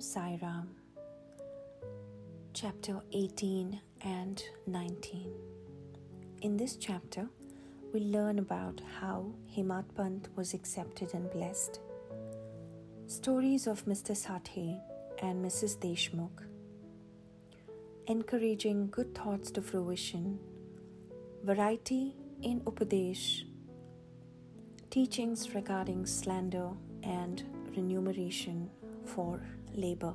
Sai Ram, Chapter 18 and 19. In this chapter, we learn about how Hemadpant was accepted and blessed, stories of Mr. Sathe and Mrs. Deshmukh, encouraging good thoughts to fruition, variety in Upadesh, teachings regarding slander and remuneration for labor.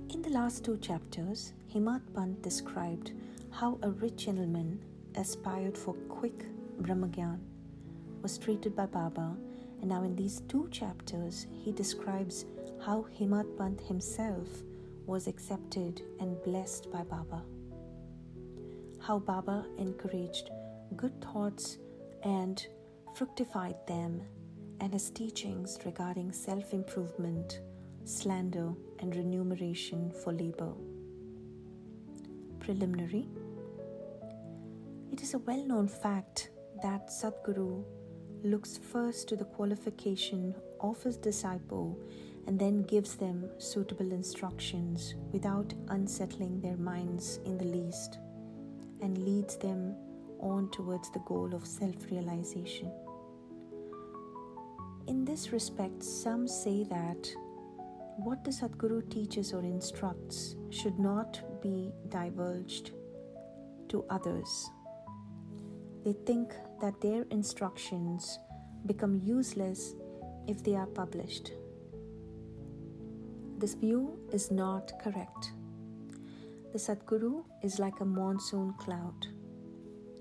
In the last two chapters, Hemadpant described how a rich gentleman aspired for quick Brahmagyan was treated by Baba, and now in these two chapters he describes how Hemadpant himself was accepted and blessed by Baba. How Baba encouraged good thoughts and fructified them, and his teachings regarding self-improvement, slander, and remuneration for labor. Preliminary. It is a well-known fact that Sadguru looks first to the qualification of his disciple and then gives them suitable instructions without unsettling their minds in the least, and leads them on towards the goal of self-realization. In this respect, some say that what the Sadguru teaches or instructs should not be divulged to others. They think that their instructions become useless if they are published. This view is not correct. The Sadguru is like a monsoon cloud.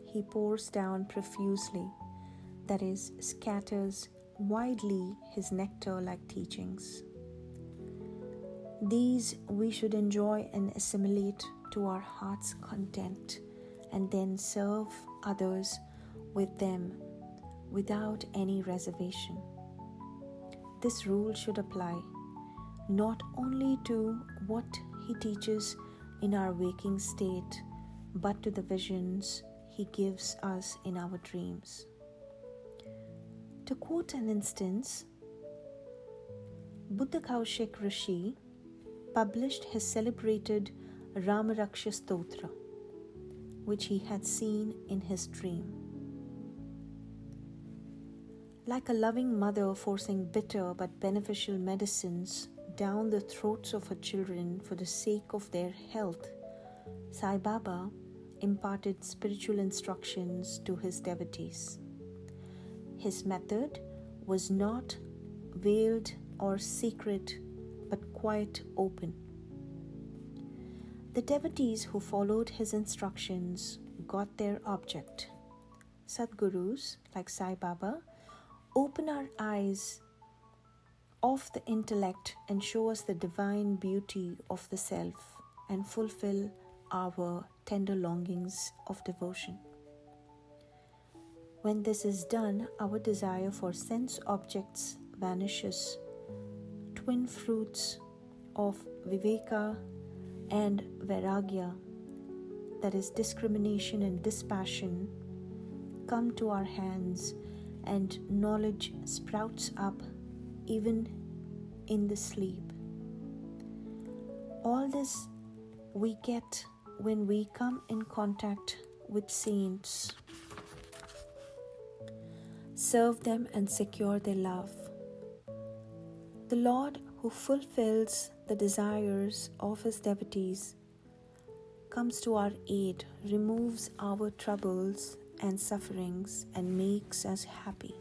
He pours down profusely, that is, scatters widely his nectar-like teachings. These we should enjoy and assimilate to our heart's content, and then serve others with them without any reservation. This rule should apply not only to what he teaches in our waking state, but to the visions he gives us in our dreams. To quote an instance, Buddha Kaushik Rishi published his celebrated Ramaraksha Stotra, which he had seen in his dream. Like a loving mother forcing bitter but beneficial medicines down the throats of her children for the sake of their health, Sai Baba imparted spiritual instructions to his devotees. His method was not veiled or secret, but quite open. The devotees who followed his instructions got their object. Sadgurus, like Sai Baba, open our eyes of the intellect and show us the divine beauty of the self and fulfill our tender longings of devotion. When this is done, our desire for sense objects vanishes. Twin fruits of viveka and vairagya, that is discrimination and dispassion, come to our hands, and knowledge sprouts up even in the sleep. All this we get when we come in contact with saints, serve them and secure their love. The Lord, who fulfills the desires of his devotees, comes to our aid, removes our troubles and sufferings, and makes us happy.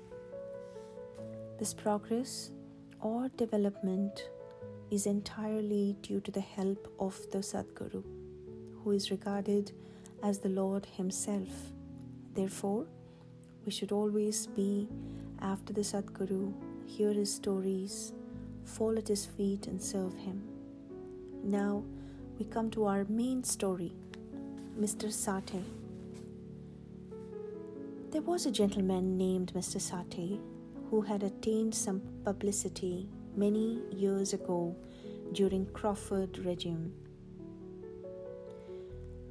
This progress or development is entirely due to the help of the Sadguru, who is regarded as the Lord himself. Therefore, we should always be after the Sadguru, hear his stories, fall at his feet and serve him. Now we come to our main story, Mr. Sathe. There was a gentleman named Mr. Sathe who had attained some publicity many years ago during Crawford regime,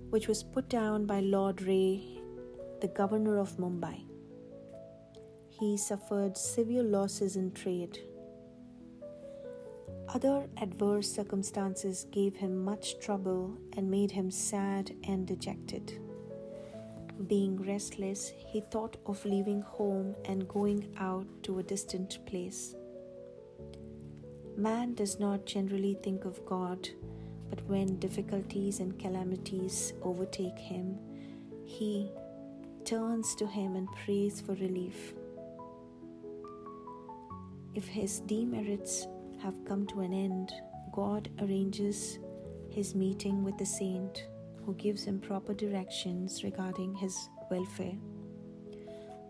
which was put down by Lord Ray, the governor of Mumbai. He suffered severe losses in trade. Other adverse circumstances gave him much trouble and made him sad and dejected. Being restless, he thought of leaving home and going out to a distant place. Man does not generally think of God, but when difficulties and calamities overtake him, he turns to him and prays for relief. If his demerits have come to an end, God arranges his meeting with the saint who gives him proper directions regarding his welfare.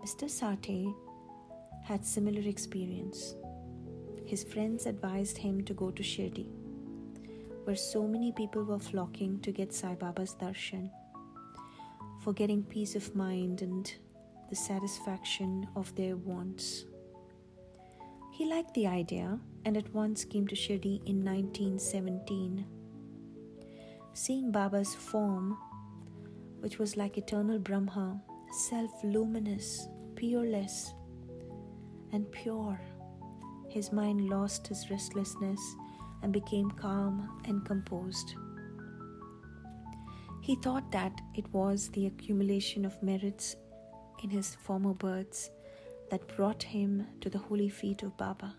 Mr. Sathe had similar experience. His friends advised him to go to Shirdi, where so many people were flocking to get Sai Baba's darshan, for getting peace of mind and the satisfaction of their wants. He liked the idea and at once came to Shirdi in 1917. Seeing Baba's form, which was like eternal Brahma, self-luminous, peerless, and pure, his mind lost his restlessness and became calm and composed. He thought that it was the accumulation of merits in his former births that brought him to the holy feet of Baba.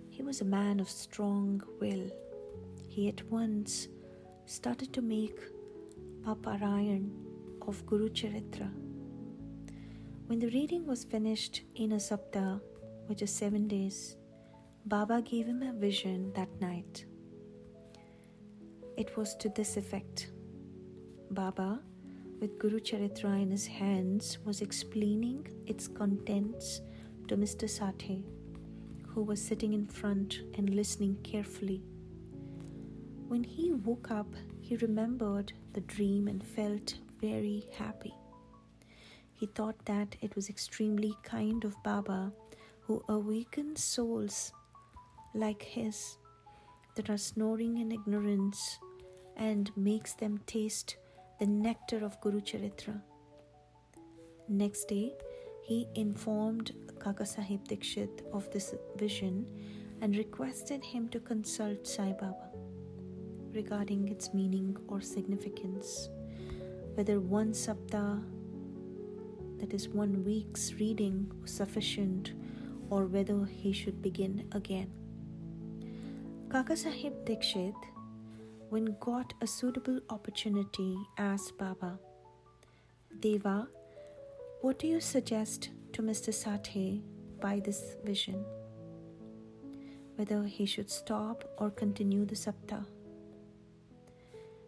He was a man of strong will. He at once started to make a Parayan of Guru Charitra. When the reading was finished in a Saptah, which is 7 days, Baba gave him a vision that night. It was to this effect. Baba, with Guru Charitra in his hands, was explaining its contents to Mr. Sathe, who was sitting in front and listening carefully. When he woke up, he remembered the dream and felt very happy. He thought that it was extremely kind of Baba, who awakens souls like his that are snoring in ignorance and makes them taste the nectar of Guru Charitra. Next day, he informed Kaka Sahib Dikshit of this vision and requested him to consult Sai Baba regarding its meaning or significance, whether one saptah, that is 1 week's reading, was sufficient or whether he should begin again. Kaka Sahib Dikshit, when got a suitable opportunity, asked Baba, "Deva, what do you suggest to Mr. Sathe by this vision? Whether he should stop or continue the saptah?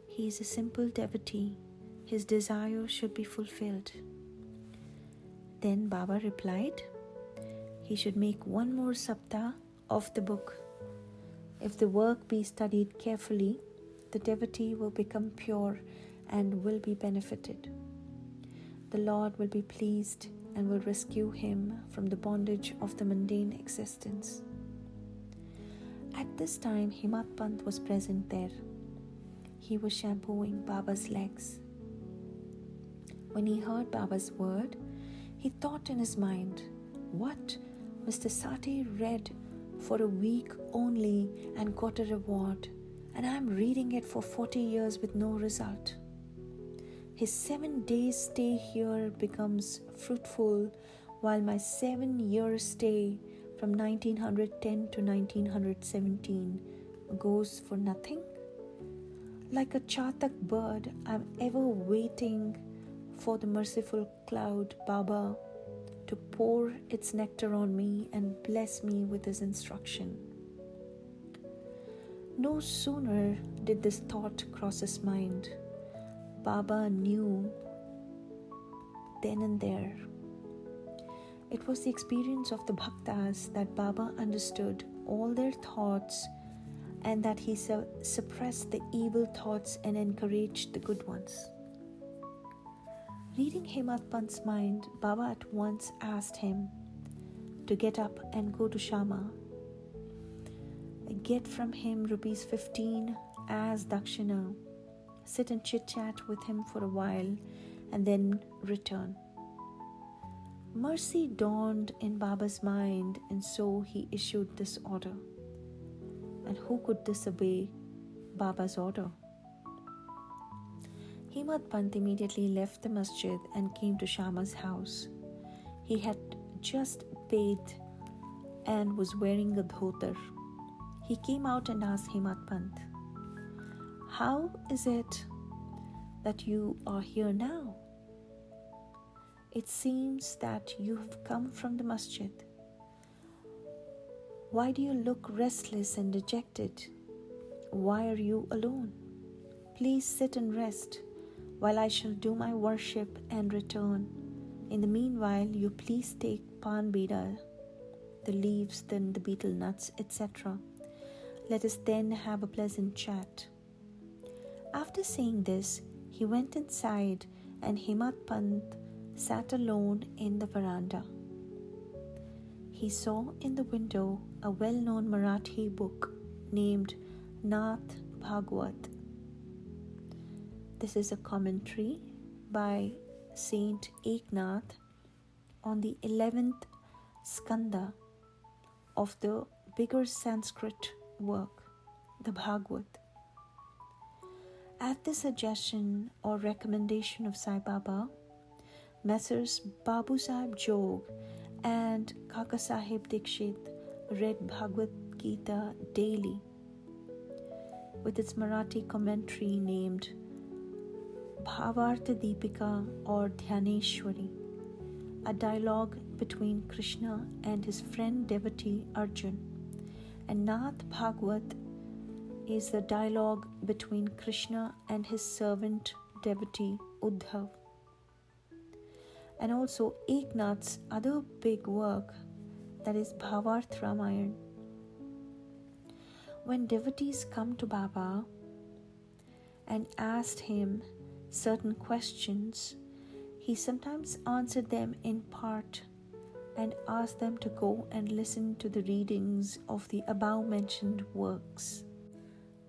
He is a simple devotee. His desire should be fulfilled." Then Baba replied, he should make 1 more saptah of the book. If the work be studied carefully, the devotee will become pure and will be benefited. The Lord will be pleased and will rescue him from the bondage of the mundane existence. At this time, Hemadpant was present there. He was shampooing Baba's legs. When he heard Baba's word, he thought in his mind, "What? Mr. Sathe read for a week only and got a reward, and I am reading it for 40 years with no result. His 7 days stay here becomes fruitful, while my 7-year stay from 1910 to 1917 goes for nothing. Like a chatak bird, I am ever waiting for the merciful cloud, Baba, to pour its nectar on me and bless me with his instruction." No sooner did this thought cross his mind, Baba knew then and there. It was the experience of the bhaktas that Baba understood all their thoughts and that he suppressed the evil thoughts and encouraged the good ones. Reading Hemadpant's mind, Baba at once asked him to get up and go to Shama. Get from him rupees 15 as dakshina, sit and chit-chat with him for a while and then return. Mercy dawned in Baba's mind, and so he issued this order. and who could disobey Baba's order? Hemadpant immediately left the masjid and came to Shama's house. He had just bathed and was wearing a dhotar. He came out and asked Hemadpant, "How is it that you are here now? It seems that you have come from the masjid. Why do you look restless and dejected? Why are you alone? Please sit and rest while I shall do my worship and return. In the meanwhile, you please take pan bida, the leaves, then the betel nuts, etc. Let us then have a pleasant chat." After saying this, he went inside and Hemadpant sat alone in the veranda. He saw in the window a well-known Marathi book named Nath Bhagwat. This is a commentary by Saint Eknath on the 11th skanda of the bigger Sanskrit work, the Bhagavad. At the suggestion or recommendation of Sai Baba, Messrs. Babu Sahib Jog and Kaka Sahib Dikshit read Bhagavad Gita daily, with its Marathi commentary named Bhavartha Deepika or Dhyaneshwari, a dialogue between Krishna and his friend devotee Arjun, and Nath Bhagwat is the dialogue between Krishna and his servant devotee Uddhav. And also Eknath's other big work, that is Bhavarth Ramayana. When devotees come to Baba and asked him certain questions, he sometimes answered them in part and asked them to go and listen to the readings of the above mentioned works,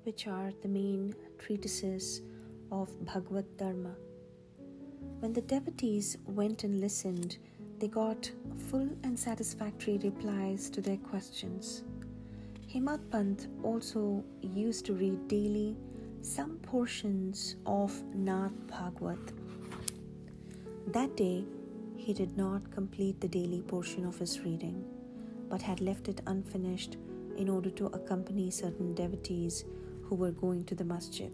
which are the main treatises of Bhagavad Dharma. When the devotees went and listened, they got full and satisfactory replies to their questions. Hemadpant also used to read daily some portions of Nath Bhagwat. That day, he did not complete the daily portion of his reading, but had left it unfinished in order to accompany certain devotees who were going to the masjid.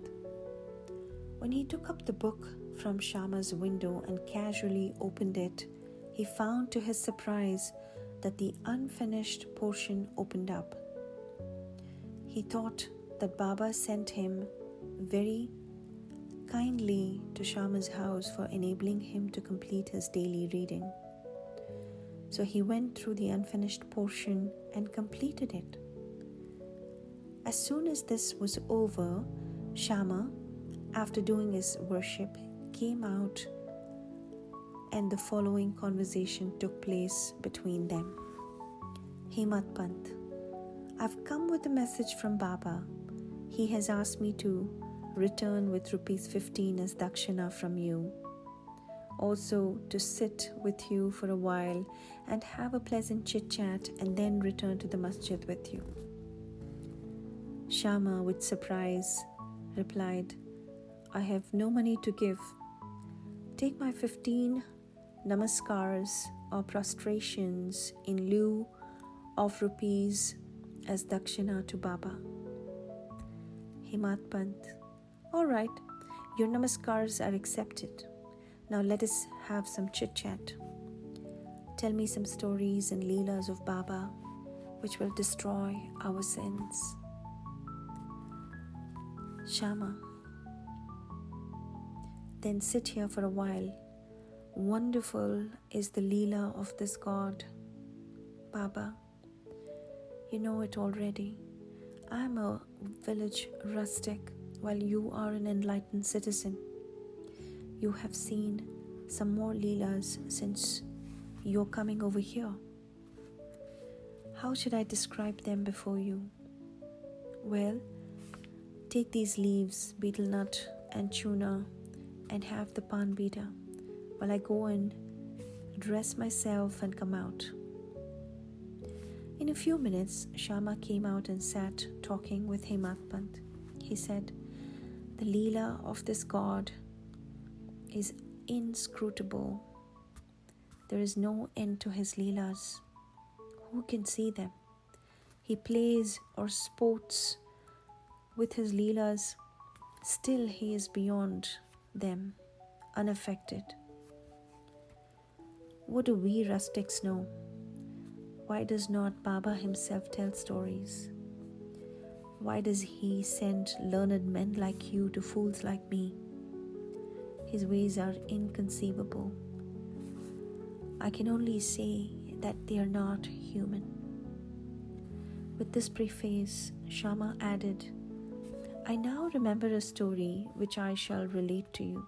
When he took up the book from Shama's window and casually opened it, he found to his surprise that the unfinished portion opened up. He thought that Baba sent him very kindly to Shama's house for enabling him to complete his daily reading. So he went through the unfinished portion and completed it. As soon as this was over, Shama, after doing his worship, came out and the following conversation took place between them. Hemadpant, I've come with a message from Baba. He has asked me to return with rupees 15 as dakshina from you. Also to sit with you for a while and have a pleasant chit-chat and then return to the masjid with you. Shama, with surprise, replied, I have no money to give. Take my 15 namaskars or prostrations in lieu of rupees as dakshina to Baba. Hemadpant, all right, your namaskars are accepted. Now let us have some chit-chat. Tell me some stories and leelas of Baba which will destroy our sins. Shama, then sit here for a while. Wonderful is the leela of this God. Baba, you know it already. I am a village rustic while you are an enlightened citizen. You have seen some more leelas since your coming over here. How should I describe them before you? Well, take these leaves, betel nut and tuna, and have the pan bida while I go and dress myself and come out. In a few minutes, Shama came out and sat talking with Hemadpant. He said, "The Leela of this god is inscrutable. There is no end to his Leelas. Who can see them? He plays or sports with his Leelas, still he is beyond them, unaffected. What do we rustics know? Why does not Baba himself tell stories? Why does he send learned men like you to fools like me? His ways are inconceivable. I can only say that they are not human." With this preface, Shama added, "I now remember a story which I shall relate to you.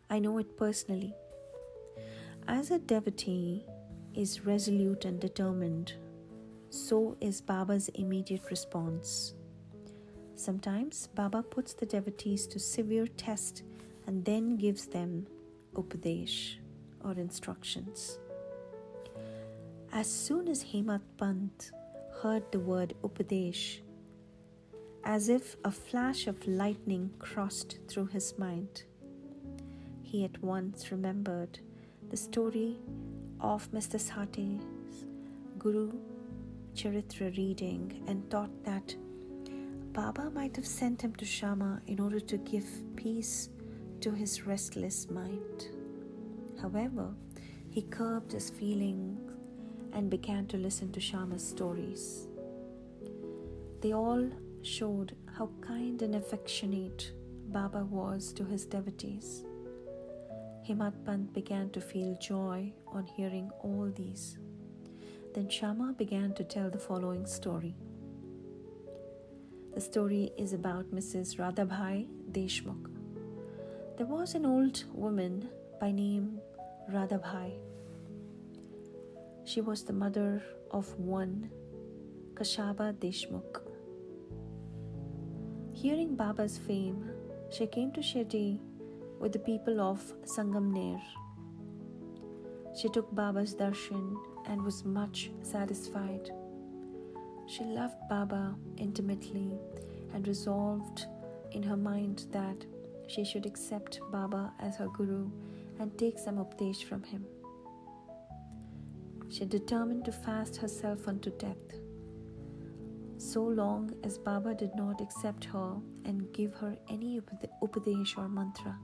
I know it personally. As a devotee is resolute and determined, so is Baba's immediate response. Sometimes Baba puts the devotees to severe test and then gives them Upadesh or instructions. As soon as Hemadpant heard the word Upadesh, as if a flash of lightning crossed through his mind, he at once remembered the story of Mr. Sathe's Guru Charitra reading and thought that Baba might have sent him to Shama in order to give peace to his restless mind. However, he curbed his feelings and began to listen to Shama's stories. They all showed how kind and affectionate Baba was to his devotees. Hemadpant began to feel joy on hearing all these. Then Shama began to tell the following story. The story is about Mrs. Radhabhai Deshmukh. There was an old woman by name Radhabhai. She was the mother of one Kashaba Deshmukh. Hearing Baba's fame, she came to Shirdi with the people of Sangamner. She took Baba's darshan and was much satisfied. She loved Baba intimately and resolved in her mind that she should accept Baba as her guru and take some Upadesh from him. She determined to fast herself unto death, so long as Baba did not accept her and give her any Upadesh or mantra.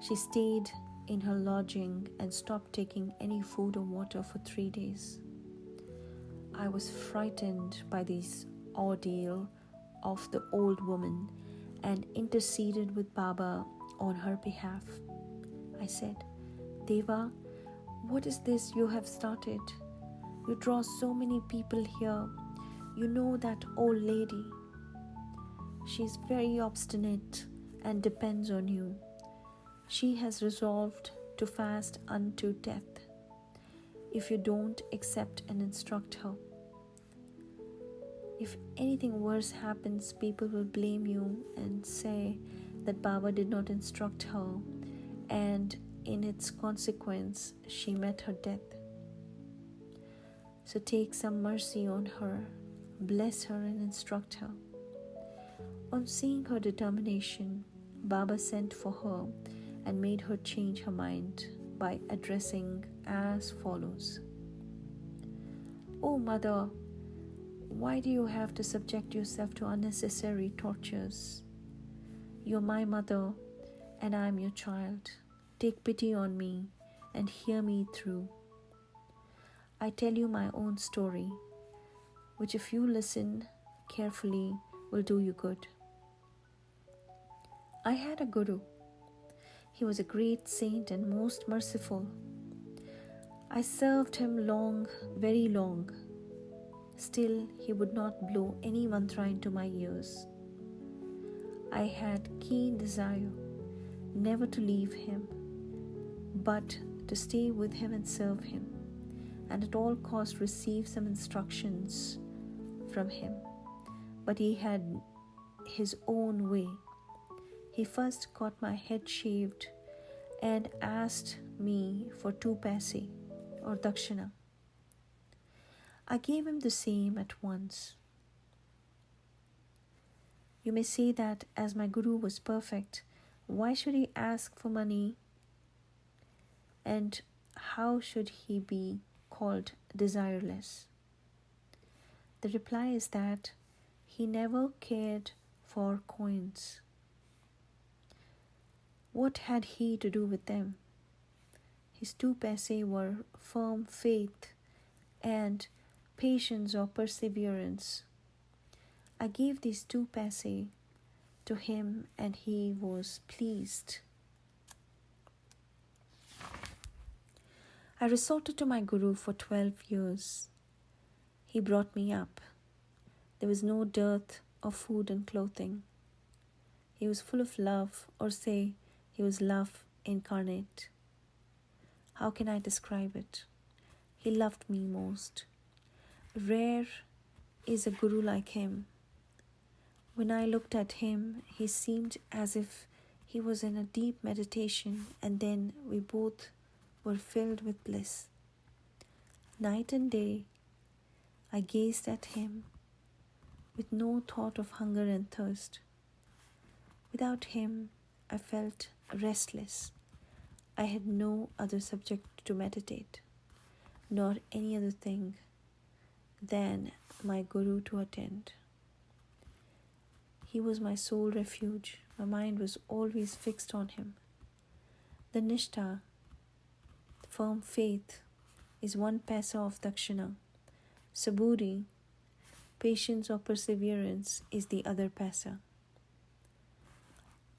She stayed in her lodging and stopped taking any food or water for 3 days. I was frightened by this ordeal of the old woman and interceded with Baba on her behalf. I said, "Deva, what is this you have started? You draw so many people here. You know that old lady. She is very obstinate and depends on you. She has resolved to fast unto death if you don't accept and instruct her. If anything worse happens, people will blame you and say that Baba did not instruct her, and in its consequence, she met her death. So take some mercy on her, bless her and instruct her." On seeing her determination, Baba sent for her and made her change her mind by addressing as follows. "O Mother, why do you have to subject yourself to unnecessary tortures? You are my mother and I am your child. Take pity on me and hear me through. I tell you my own story, which if you listen carefully will do you good. I had a guru. He was a great saint and most merciful. I served him long, very long. Still, he would not blow any mantra into my ears. I had keen desire never to leave him, but to stay with him and serve him, and at all costs receive some instructions from him. But he had his own way. He first got my head shaved and asked me for 2 paise, or dakshina. I gave him the same at once. You may say that as my guru was perfect, why should he ask for money, and how should he be called desireless? The reply is that he never cared for coins. What had he to do with them? His 2 paise were firm faith and patience or perseverance. I gave these 2 paise to him and he was pleased. I resorted to my guru for 12 years. He brought me up. There was no dearth of food and clothing. He was full of love, or say, he was love incarnate. How can I describe it? He loved me most. Rare is a guru like him. When I looked at him, he seemed as if he was in a deep meditation, and then we both were filled with bliss. Night and day, I gazed at him with no thought of hunger and thirst. Without him, I felt restless. I had no other subject to meditate, nor any other thing than my guru to attend. He was my sole refuge. My mind was always fixed on him. The nishtha, firm faith, is 1 paisa of dakshina. Saburi, patience or perseverance, is the other paisa.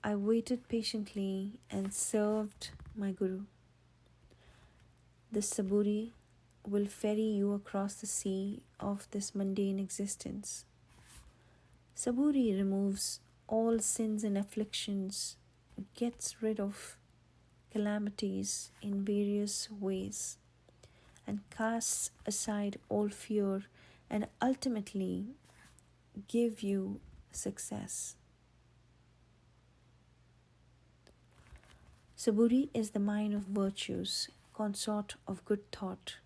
I waited patiently and served my guru. The saburi will ferry you across the sea of this mundane existence. Saburi removes all sins and afflictions, gets rid of calamities in various ways, and casts aside all fear and ultimately give you success. Saburi is the mine of virtues, consort of good thought.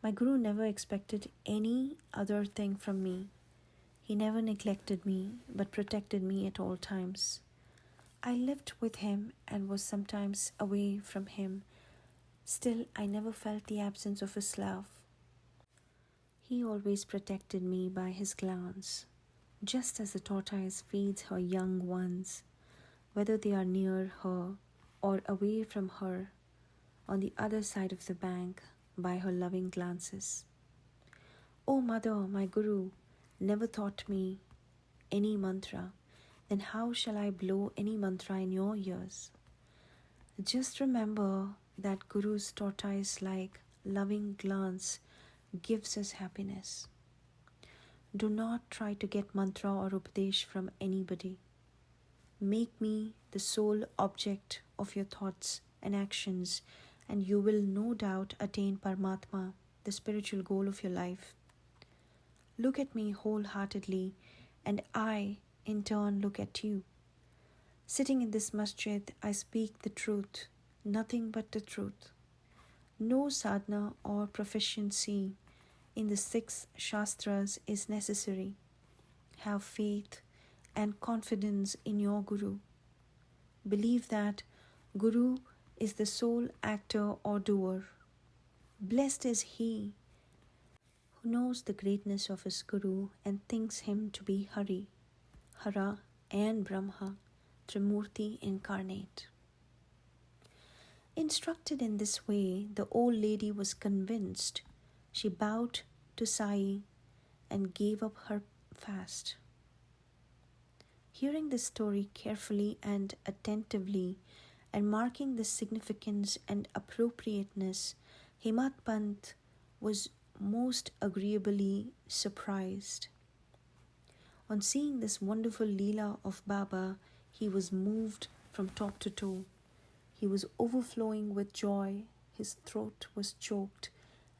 My guru never expected any other thing from me. He never neglected me, but protected me at all times. I lived with him and was sometimes away from him. Still, I never felt the absence of his love. He always protected me by his glance, just as the tortoise feeds her young ones, whether they are near her or away from her, on the other side of the bank, by her loving glances. O Mother, my Guru, never taught me any mantra, then how shall I blow any mantra in your ears? Just remember that Guru's tortoise-like loving glance gives us happiness. Do not try to get mantra or Upadesh from anybody. Make me the sole object of your thoughts and actions, and you will no doubt attain Paramatma, the spiritual goal of your life. Look at me wholeheartedly, and I, in turn, look at you. Sitting in this masjid, I speak the truth, nothing but the truth. No sadhana or proficiency in the 6 shastras is necessary. Have faith and confidence in your Guru. Believe that Guru is the sole actor or doer. Blessed is he who knows the greatness of his Guru and thinks him to be Hari, Hara and Brahma, Trimurti incarnate. Instructed in this way, the old lady was convinced. She bowed to Sai and gave up her fast. Hearing this story carefully and attentively, and marking the significance and appropriateness, Hemadpant was most agreeably surprised. On seeing this wonderful Leela of Baba, he was moved from top to toe. He was overflowing with joy, his throat was choked,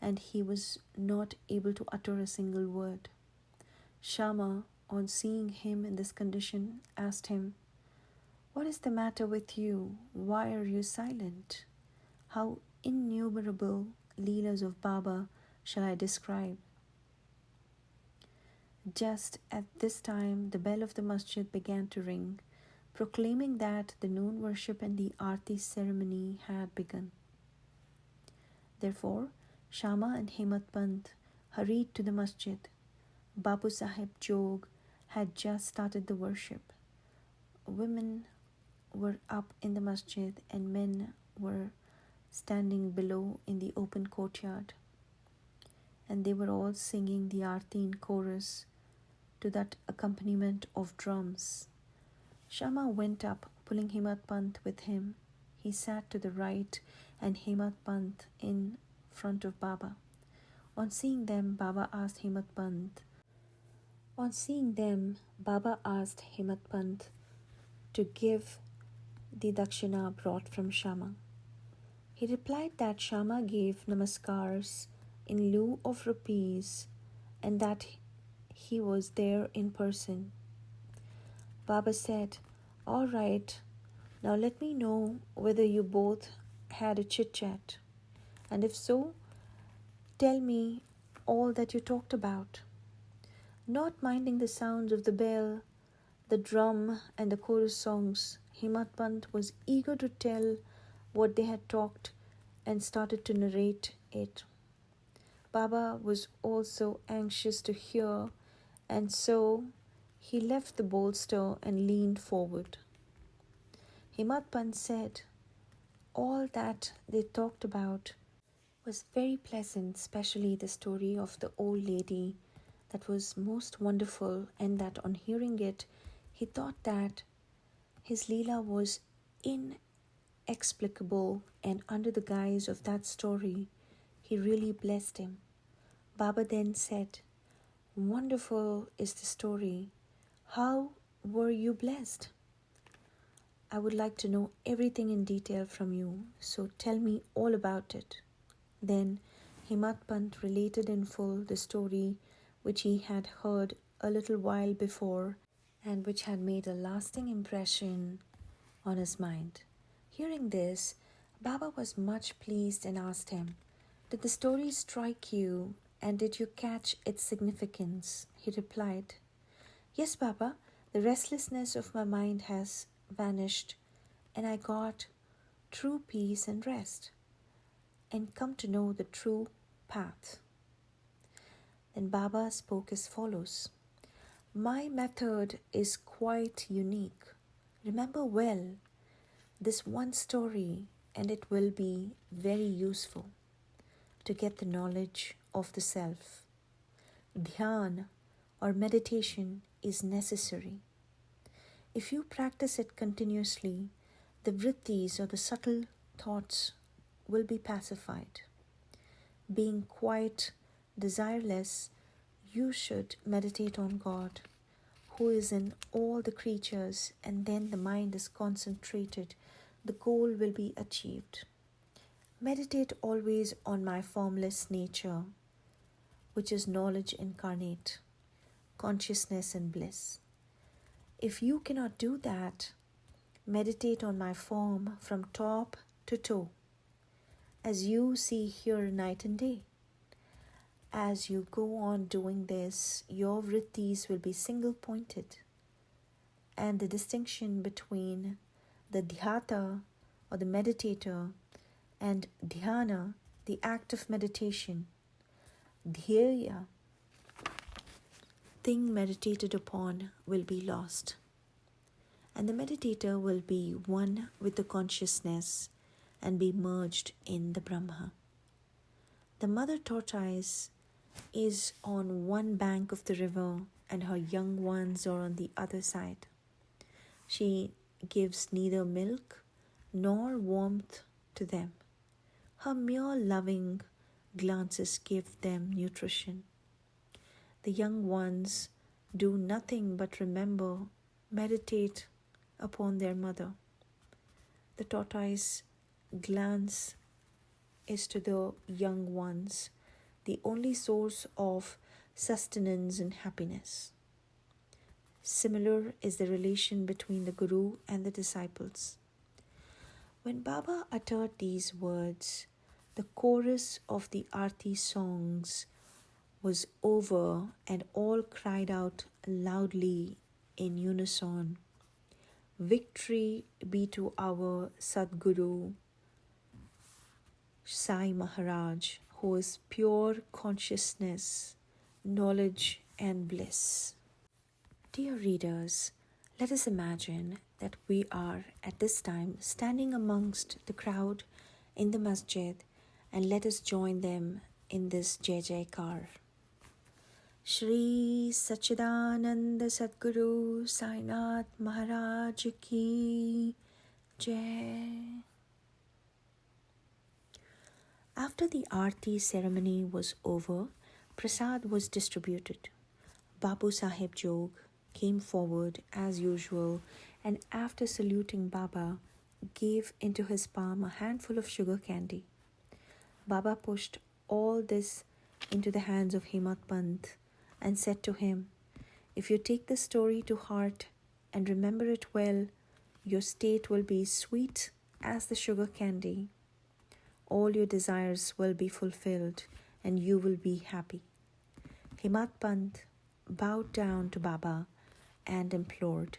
and he was not able to utter a single word. Shama, on seeing him in this condition, asked him, "What is the matter with you? Why are you silent? How innumerable Leelas of Baba shall I describe. Just at this time, the bell of the masjid began to ring, proclaiming that the noon worship and the Aarti ceremony had begun. Therefore, Shama and Hemadpant hurried to the masjid. Babu Sahib Jog had just started the worship. Women were up in the masjid and men were standing below in the open courtyard. And they were all singing the Aarti in chorus to that accompaniment of drums. Shama went up, pulling Hemadpant with him. He sat to the right and Hemadpant in front of Baba. On seeing them, Baba asked Hemadpant to give the dakshina brought from Shama. He replied that Shama gave namaskars in lieu of rupees and that he was there in person. Baba said, "All right, now let me know whether you both had a chit-chat, and if so, tell me all that you talked about." Not minding the sounds of the bell, the drum, and the chorus songs, Hemadpant was eager to tell what they had talked and started to narrate it. Baba was also anxious to hear, and so he left the bolster and leaned forward. Hemadpant said, all that they talked about was very pleasant, especially the story of the old lady. That was most wonderful, and that on hearing it, he thought that his Leela was inexplicable, and under the guise of that story, he really blessed him. Baba then said, "Wonderful is the story. How were you blessed? I would like to know everything in detail from you, so tell me all about it." Then Hemadpant related in full the story which he had heard a little while before and which had made a lasting impression on his mind. Hearing this, Baba was much pleased and asked him, "Did the story strike you and did you catch its significance?" He replied, "Yes, Baba, the restlessness of my mind has vanished and I got true peace and rest and come to know the true path." Then Baba spoke as follows, "My method is quite unique. Remember well this one story and it will be very useful to get the knowledge of the self. Dhyan or meditation is necessary. If you practice it continuously, the vrittis or the subtle thoughts will be pacified. Being quite desireless, you should meditate on God, who is in all the creatures, and then the mind is concentrated. The goal will be achieved. Meditate always on my formless nature, which is knowledge incarnate, consciousness and bliss. If you cannot do that, meditate on my form from top to toe, as you see here night and day. As you go on doing this, your vrittis will be single-pointed, and the distinction between the dhyata or the meditator and dhyana, the act of meditation, dhyaya, thing meditated upon, will be lost, and the meditator will be one with the consciousness and be merged in the Brahma. The mother tortoise is on one bank of the river and her young ones are on the other side. She gives neither milk nor warmth to them. Her mere loving glances give them nutrition. The young ones do nothing but remember, meditate upon their mother. The tortoise glance is to the young ones the only source of sustenance and happiness. Similar is the relation between the Guru and the disciples. When Baba uttered these words, The chorus of the Aarti songs was over, and all cried out loudly in unison, "Victory be to our Sadguru Sai Maharaj, who is pure consciousness, knowledge and bliss." Dear readers, let us imagine that we are at this time standing amongst the crowd in the masjid, and let us join them in this Jai Jaikar. Shri Satchidananda Sadguru Sainath Maharaj Ki Jai. After the Aarti ceremony was over, Prasad was distributed. Babu Sahib Jog came forward as usual, and after saluting Baba, gave into his palm a handful of sugar candy. Baba pushed all this into the hands of Hemadpant and said to him, "If you take this story to heart and remember it well, your state will be sweet as the sugar candy. All your desires will be fulfilled and you will be happy." Hemadpant bowed down to Baba and implored,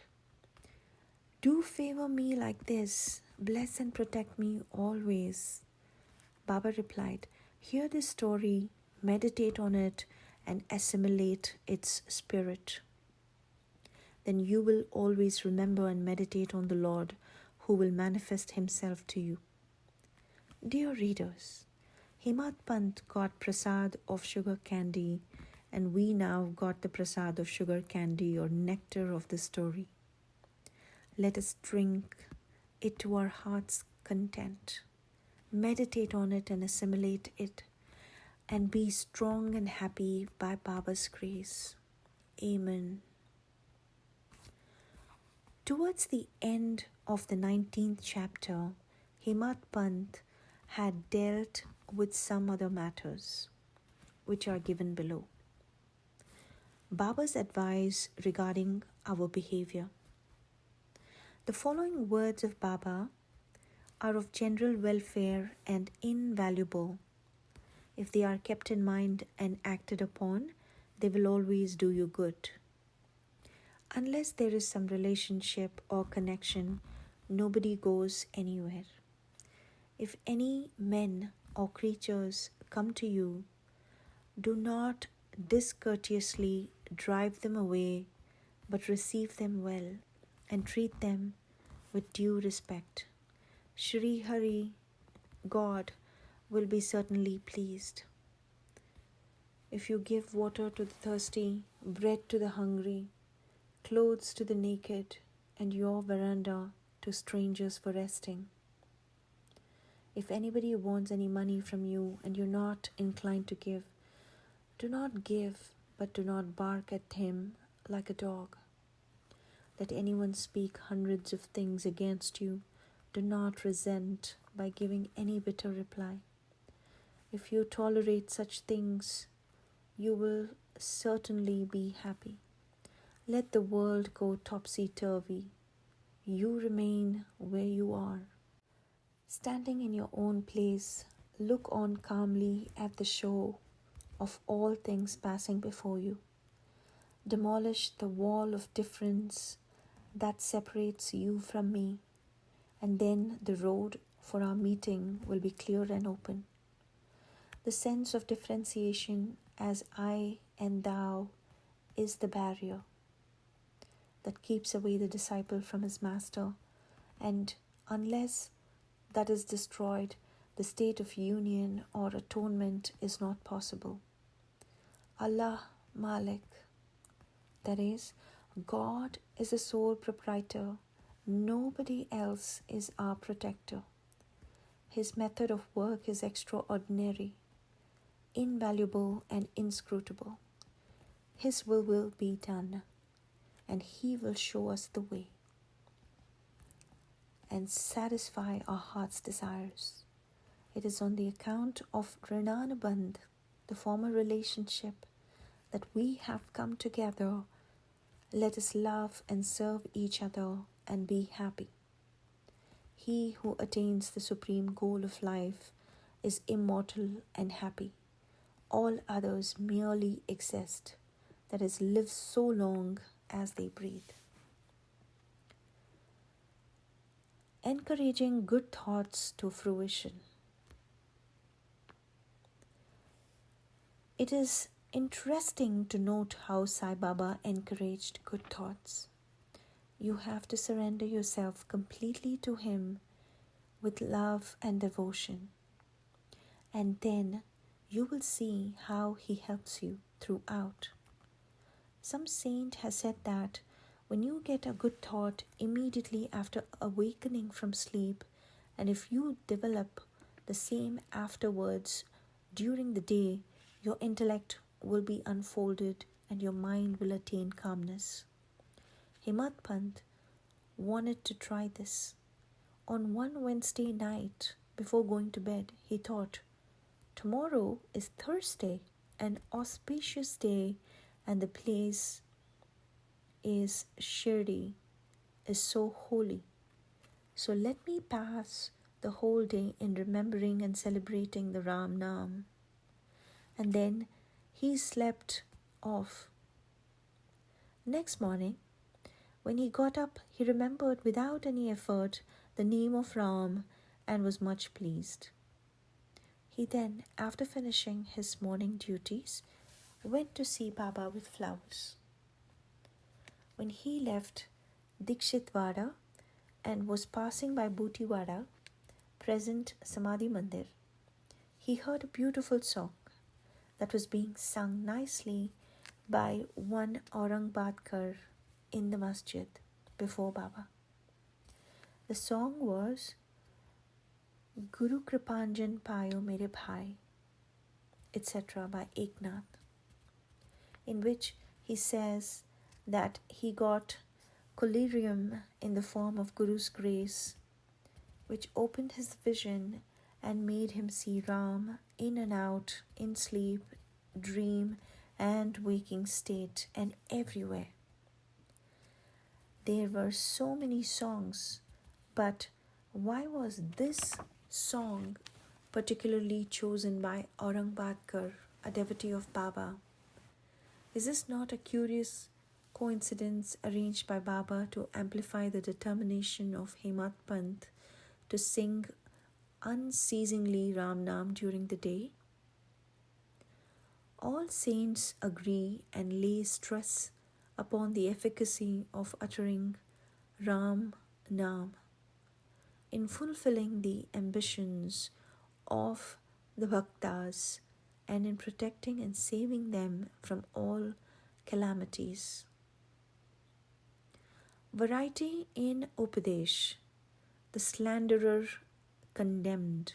"Do favor me like this, bless and protect me always." Baba replied, "Hear this story, meditate on it, and assimilate its spirit. Then you will always remember and meditate on the Lord, who will manifest himself to you." Dear readers, Hemadpant got prasad of sugar candy, and we now got the prasad of sugar candy or nectar of the story. Let us drink it to our heart's content, meditate on it and assimilate it, and be strong and happy by Baba's grace. Amen. Towards the end of the 19th chapter, Hemadpant had dealt with some other matters, which are given below. Baba's advice regarding our behavior. The following words of Baba are of general welfare and invaluable. If they are kept in mind and acted upon, they will always do you good. Unless there is some relationship or connection, nobody goes anywhere. If any men or creatures come to you, do not discourteously drive them away, but receive them well and treat them with due respect. Shri Hari, God, will be certainly pleased. If you give water to the thirsty, bread to the hungry, clothes to the naked, and your veranda to strangers for resting. If anybody wants any money from you and you're not inclined to give, do not give, but do not bark at him like a dog. Let anyone speak hundreds of things against you, do not resent by giving any bitter reply. If you tolerate such things, you will certainly be happy. Let the world go topsy-turvy. You remain where you are. Standing in your own place, look on calmly at the show of all things passing before you. Demolish the wall of difference that separates you from me, and then the road for our meeting will be clear and open. The sense of differentiation as I and thou is the barrier that keeps away the disciple from his master, and unless that is destroyed, the state of union or atonement is not possible. Allah Malik, that is, God is the sole proprietor. Nobody else is our protector. His method of work is extraordinary, invaluable and inscrutable. His will be done, and he will show us the way and satisfy our heart's desires. It is on the account of Renanaband, the former relationship, that we have come together. Let us love and serve each other and be happy. He who attains the supreme goal of life is immortal and happy. All others merely exist, that is, live so long as they breathe. Encouraging good thoughts to fruition. It is interesting to note how Sai Baba encouraged good thoughts. You have to surrender yourself completely to him with love and devotion, and then you will see how he helps you throughout. Some saint has said that when you get a good thought immediately after awakening from sleep, and if you develop the same afterwards during the day, your intellect will be unfolded and your mind will attain calmness. Hemadpant wanted to try this. On one Wednesday night, before going to bed, he thought, tomorrow is Thursday, an auspicious day, and the place is Shirdi, is so holy. So let me pass the whole day in remembering and celebrating the Ram Nam. And then he slept off. Next morning, when he got up, he remembered without any effort the name of Ram and was much pleased. He then, after finishing his morning duties, went to see Baba with flowers. When he left Dikshitwada and was passing by Bhutiwada, present Samadhi Mandir, he heard a beautiful song that was being sung nicely by one Aurangabadkar in the masjid before Baba. The song was Guru Kripanjan Payo Mere Bhai, etc. by Eknath, in which he says that he got collyrium in the form of Guru's grace, which opened his vision and made him see Ram in and out, in sleep, dream, and waking state, and everywhere. There were so many songs, but why was this song particularly chosen by Aurangabadkar, a devotee of Baba? Is this not a curious coincidence arranged by Baba to amplify the determination of Hemadpant to sing unceasingly Ram Nam during the day? All saints agree and lay stress upon the efficacy of uttering Ram Nam in fulfilling the ambitions of the bhaktas and in protecting and saving them from all calamities. Variety in Upadesh, the slanderer condemned.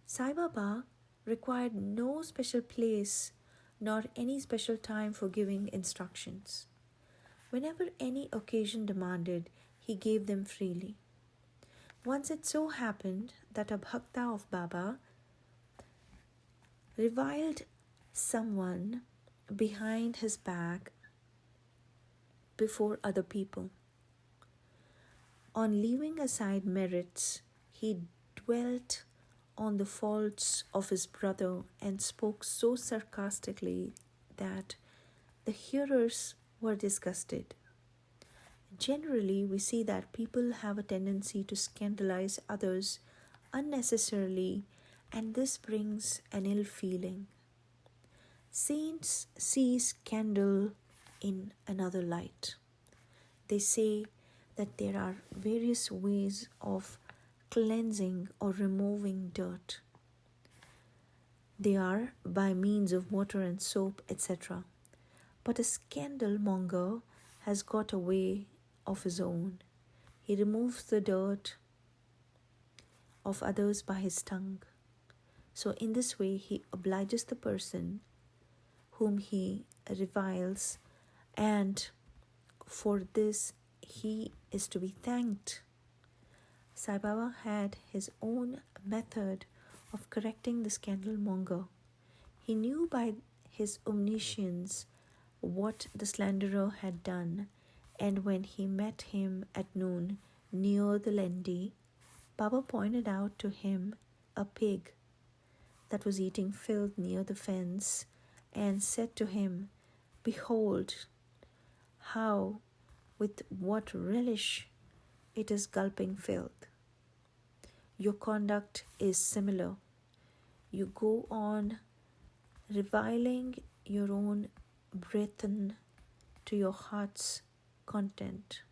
Sai Baba required no special place nor any special time for giving instructions. Whenever any occasion demanded, he gave them freely. Once it so happened that a bhakta of Baba reviled someone behind his back before other people. On leaving aside merits, he dwelt on the faults of his brother and spoke so sarcastically that the hearers were disgusted. Generally, we see that people have a tendency to scandalize others unnecessarily, and this brings an ill feeling. Saints see scandal in another light. They say that there are various ways of cleansing or removing dirt. They are by means of water and soap, etc. But a scandal monger has got a way of his own. He removes the dirt of others by his tongue. So in this way, he obliges the person whom he reviles, and for this he is to be thanked. Sai Baba had his own method of correcting the scandal monger. He knew by his omniscience what the slanderer had done, and when he met him at noon near the Lendi, Baba pointed out to him a pig that was eating filth near the fence and said to him, "Behold, how with what relish it is gulping filth." Your conduct is similar. You go on reviling your own brethren to your heart's content.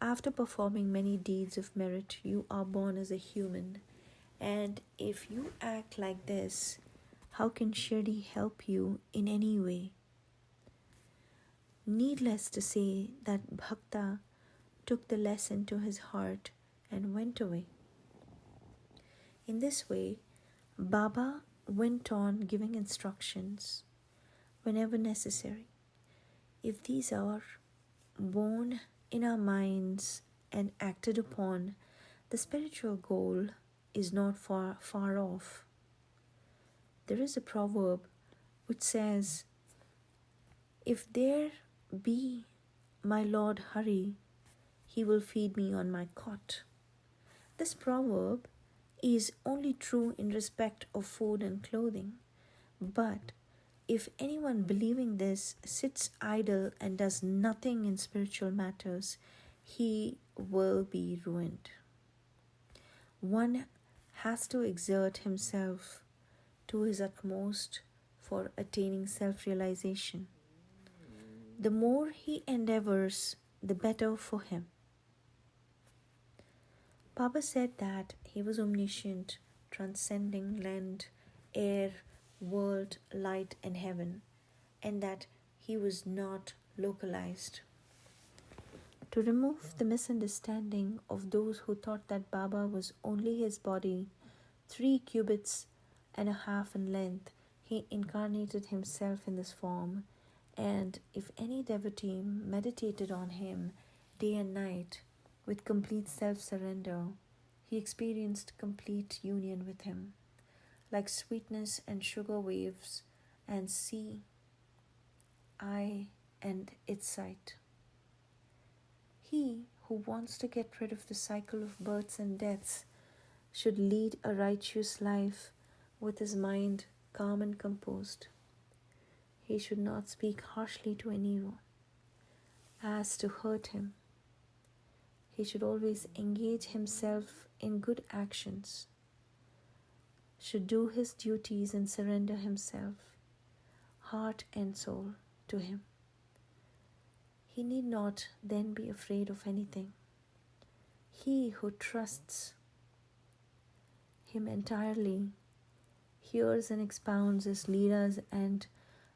After performing many deeds of merit, you are born as a human. And if you act like this, how can Shirdi help you in any way? Needless to say that Bhakta took the lesson to his heart and went away. In this way, Baba went on giving instructions whenever necessary. If these are born in our minds and acted upon, the spiritual goal is not far off. There is a proverb which says, "If there be my Lord Hari, he will feed me on my cot." This proverb is only true in respect of food and clothing, but if anyone believing this sits idle and does nothing in spiritual matters, he will be ruined. One has to exert himself to his utmost for attaining self-realization. The more he endeavors, the better for him. Baba said that he was omniscient, transcending land, air, world, light, and heaven, and that he was not localized. To remove the misunderstanding of those who thought that Baba was only his body, 3 cubits and a half in length, he incarnated himself in this form, and if any devotee meditated on him day and night with complete self-surrender, he experienced complete union with him, like sweetness and sugar waves and sea, eye and its sight. He who wants to get rid of the cycle of births and deaths should lead a righteous life with his mind calm and composed. He should not speak harshly to anyone as to hurt him. He should always engage himself in good actions, should do his duties and surrender himself, heart and soul, to him. He need not then be afraid of anything. He who trusts him entirely hears and expounds his leelas and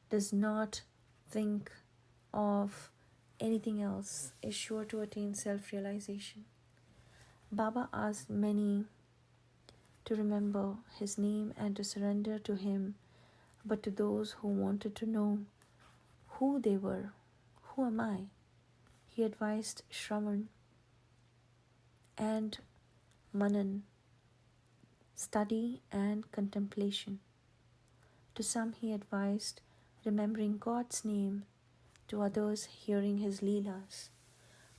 does not think of anything else is sure to attain self-realization. Baba asked many to remember his name and to surrender to him, but to those who wanted to know who they were, "Who am I?" he advised Shravan and Manan, study and contemplation. To some he advised remembering God's name, to others hearing his leelas,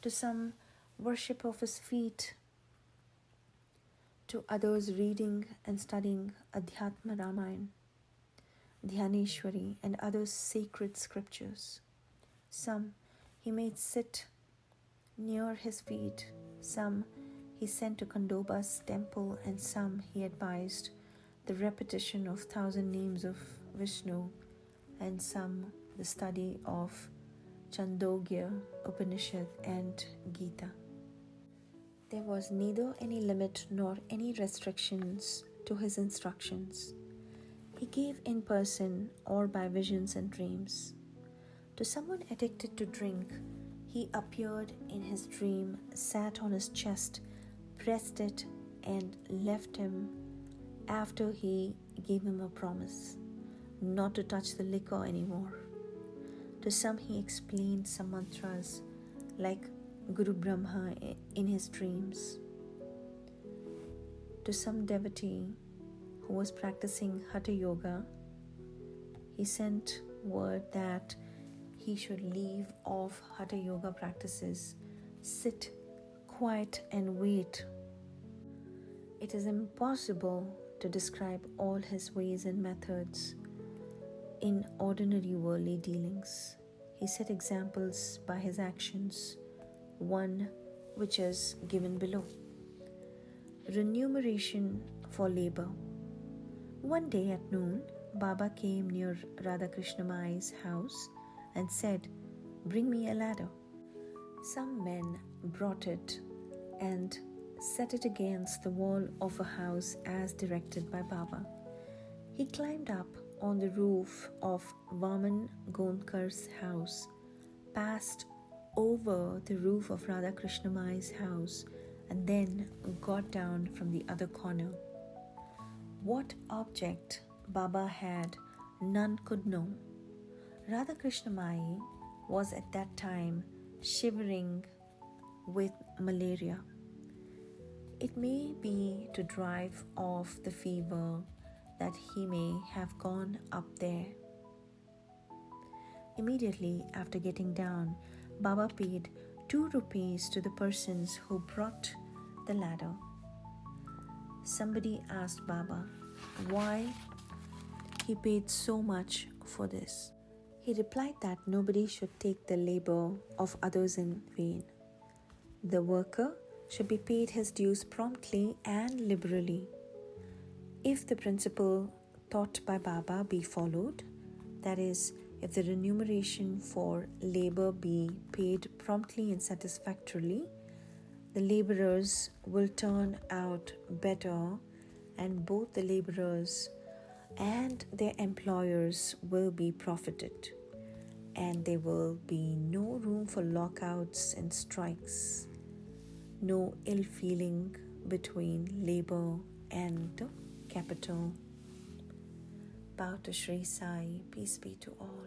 to some worship of his feet, to others reading and studying Adhyatma Ramayana, Dhyaneshwari, and other sacred scriptures. Some he made sit near his feet, some he sent to Kandoba's temple, and some he advised the repetition of 1,000 names of Vishnu, and some the study of Chandogya, Upanishad, and Gita. There was neither any limit nor any restrictions to his instructions. He gave in person or by visions and dreams. To someone addicted to drink, he appeared in his dream, sat on his chest, pressed it, and left him after he gave him a promise not to touch the liquor anymore. To some he explained some mantras like Guru Brahma in his dreams. To some devotee who was practicing Hatha Yoga, he sent word that he should leave off Hatha Yoga practices, sit quiet and wait. It is impossible to describe all his ways and methods in ordinary worldly dealings. He set examples by his actions, one which is given below. Remuneration for labor. One day at noon, Baba came near Radhakrishna Mai's house and said, "Bring me a ladder." Some men brought it and set it against the wall of a house as directed by Baba. He climbed up on the roof of Vaman Gondkar's house, passed over the roof of Radhakrishna Mai's house, and then got down from the other corner. What object Baba had, none could know. Radhakrishna Mai was at that time shivering with malaria. It may be to drive off the fever that he may have gone up there. Immediately after getting down, Baba paid 2 rupees to the persons who brought the ladder. Somebody asked Baba why he paid so much for this. He replied that nobody should take the labor of others in vain. The worker should be paid his dues promptly and liberally. If the principle taught by Baba be followed, that is, if the remuneration for labor be paid promptly and satisfactorily, the laborers will turn out better, and both the laborers and their employers will be profited, and there will be no room for lockouts and strikes, no ill feeling between labor and capital. Bow to Sri Sai, peace be to all.